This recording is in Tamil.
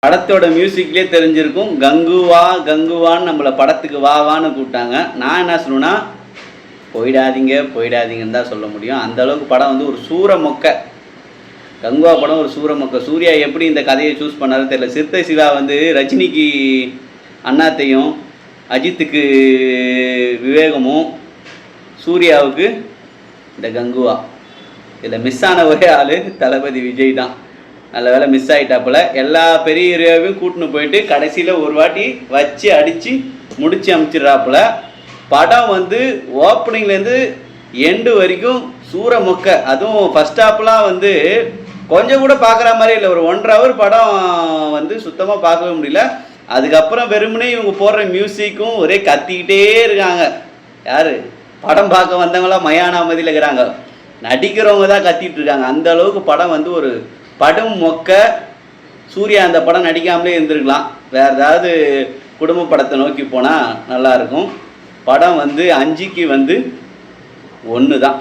படத்தோட மியூசிக்லேயே தெரிஞ்சிருக்கும். கங்குவா கங்குவான்னு நம்மளை படத்துக்கு வான்னு கூப்பிட்டாங்க. நான் என்ன சொல்லுவேன்னா, போயிடாதீங்கன்னு தான் சொல்ல முடியும். அந்தளவுக்கு படம் வந்து ஒரு சூற மொக்கை. கங்குவா படம் ஒரு சூற மொக்கை. சூர்யா எப்படி இந்த கதையை சூஸ் பண்ணாரு தெரியல. சிறுத்தை சிவா வந்து ரஜினிக்கு அண்ணாத்தையும், அஜித்துக்கு விவேகமும், சூர்யாவுக்கு இந்த கங்குவா. இதில் மிஸ் ஆன ஒரே ஆள் தளபதி விஜய் தான். நல்ல வேலை மிஸ் ஆகிட்டாப்புல. எல்லா பெரிய ஹீரோவையும் கூட்டின்னு போயிட்டு கடைசியில் ஒரு வாட்டி வச்சு அடித்து முடித்து அமைச்சிட்றாப்புல. படம் வந்து ஓப்பனிங்லேருந்து எண்டு வரைக்கும் சூற மொக்கை. அதுவும் ஃபஸ்ட் ஹாப்லாம் வந்து கொஞ்சம் கூட பார்க்குற மாதிரி இல்லை. ஒரு 1.5 hour படம் வந்து சுத்தமாக பார்க்கவே முடியல. அதுக்கப்புறம் வெறுமனே இவங்க போடுற மியூசிக்கும் ஒரே கத்திக்கிட்டே இருக்காங்க. யார் படம் பார்க்க வந்தவங்களாம் மயான அமைதியில் இருக்கிறாங்க, நடிக்கிறவங்க தான் கத்திட்டு இருக்காங்க. அந்த அளவுக்கு படம் வந்து ஒரு படம் மொக்க. சூர்யா அந்த படம் நடிக்காமலே இருந்திருக்கலாம். வேறு ஏதாவது குடும்ப படத்தை நோக்கி போனால் நல்லாயிருக்கும். படம் வந்து 5க்கு வந்து 1 தான்.